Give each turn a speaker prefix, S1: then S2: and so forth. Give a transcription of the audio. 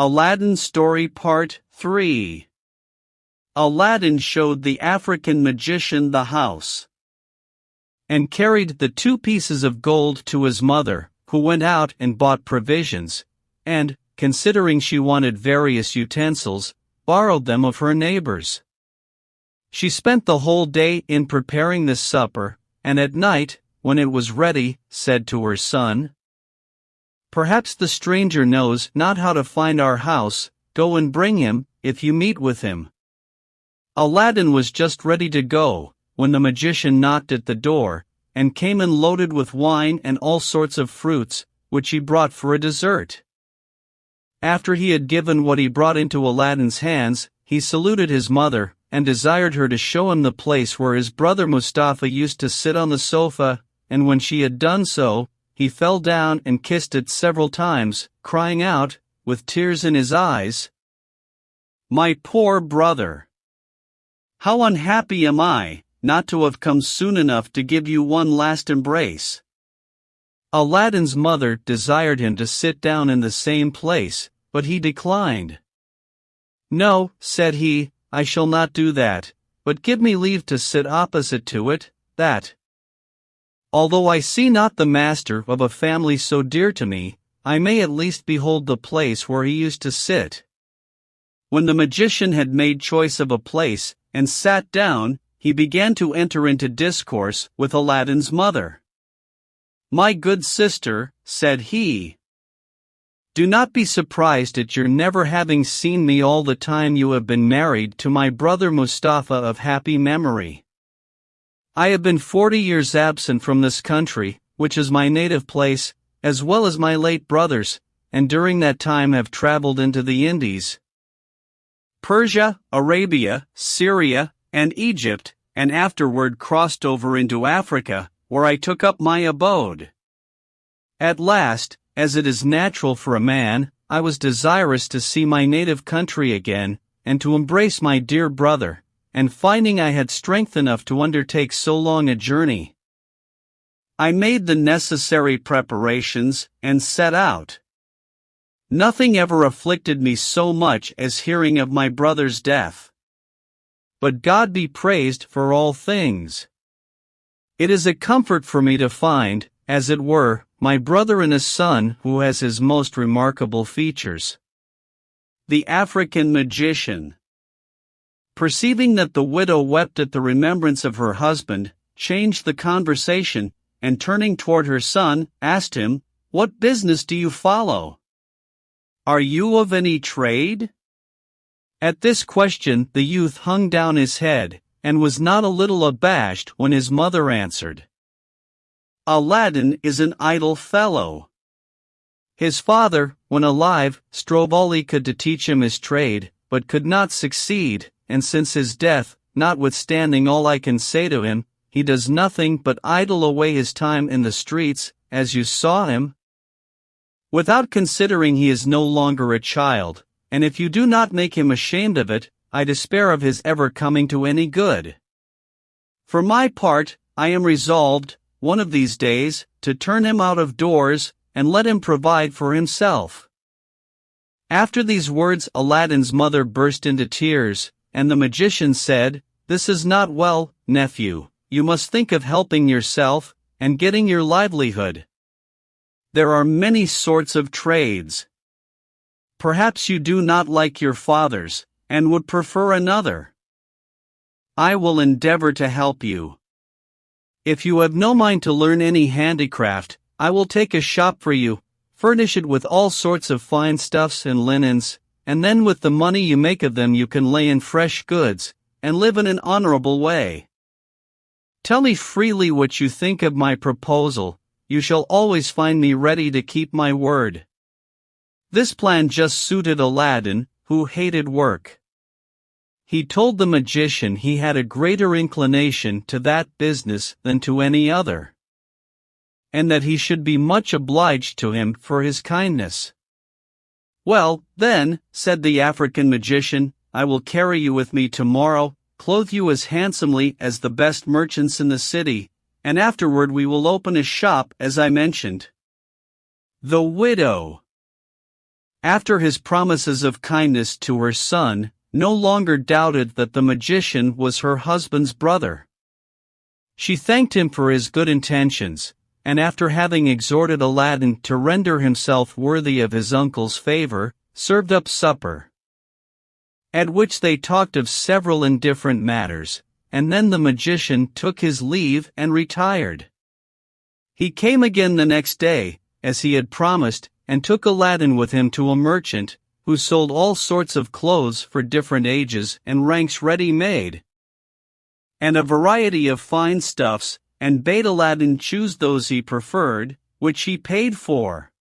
S1: Aladdin Story Part 3. Aladdin showed the African magician the house, and carried the 2 pieces of gold to his mother, who went out and bought provisions, and, considering she wanted various utensils, borrowed them of her neighbors. She spent the whole day in preparing this supper, and at night, when it was ready, said to her son, "Perhaps the stranger knows not how to find our house. Go and bring him, if you meet with him." Aladdin was just ready to go, when the magician knocked at the door, and came in loaded with wine and all sorts of fruits, which he brought for a dessert. After he had given what he brought into Aladdin's hands, he saluted his mother, and desired her to show him the place where his brother Mustafa used to sit on the sofa, and when she had done so, he fell down and kissed it several times, crying out, with tears in his eyes, "My poor brother! How unhappy am I, not to have come soon enough to give you one last embrace." Aladdin's mother desired him to sit down in the same place, but he declined. "No," said he, "I shall not do that, but give me leave to sit opposite to it, that although I see not the master of a family so dear to me, I may at least behold the place where he used to sit." When the magician had made choice of a place, and sat down, he began to enter into discourse with Aladdin's mother. "My good sister," said he, "do not be surprised at your never having seen me all the time you have been married to my brother Mustafa of happy memory. I have been 40 years absent from this country, which is my native place, as well as my late brother's, and during that time have traveled into the Indies, Persia, Arabia, Syria, and Egypt, and afterward crossed over into Africa, where I took up my abode. At last, as it is natural for a man, I was desirous to see my native country again, and to embrace my dear brother, and finding I had strength enough to undertake so long a journey, I made the necessary preparations, and set out. Nothing ever afflicted me so much as hearing of my brother's death. But God be praised for all things. It is a comfort for me to find, as it were, my brother and a son who has his most remarkable features." The African magician, perceiving that the widow wept at the remembrance of her husband, changed the conversation, and turning toward her son, asked him, "What business do you follow? Are you of any trade?" At this question the youth hung down his head, and was not a little abashed when his mother answered, "Aladdin is an idle fellow. His father, when alive, strove all he could to teach him his trade, but could not succeed, and since his death, notwithstanding all I can say to him, he does nothing but idle away his time in the streets, as you saw him. Without considering he is no longer a child, and if you do not make him ashamed of it, I despair of his ever coming to any good. For my part, I am resolved, one of these days, to turn him out of doors, and let him provide for himself." After these words Aladdin's mother burst into tears, and the magician said, "This is not well, nephew, you must think of helping yourself, and getting your livelihood. There are many sorts of trades. Perhaps you do not like your father's, and would prefer another. I will endeavor to help you. If you have no mind to learn any handicraft, I will take a shop for you, furnish it with all sorts of fine stuffs and linens, and then with the money you make of them you can lay in fresh goods, and live in an honorable way. Tell me freely what you think of my proposal. You shall always find me ready to keep my word." This plan just suited Aladdin, who hated work. He told the magician he had a greater inclination to that business than to any other, and that he should be much obliged to him for his kindness. "Well, then," said the African magician, "I will carry you with me tomorrow, clothe you as handsomely as the best merchants in the city, and afterward we will open a shop as I mentioned." The widow, after his promises of kindness to her son, no longer doubted that the magician was her husband's brother. She thanked him for his good intentions, and after having exhorted Aladdin to render himself worthy of his uncle's favor, served up supper, at which they talked of several indifferent matters, and then the magician took his leave and retired. He came again the next day, as he had promised, and took Aladdin with him to a merchant, who sold all sorts of clothes for different ages and ranks ready-made, and a variety of fine stuffs, and bade Aladdin choose those he preferred, which he paid for.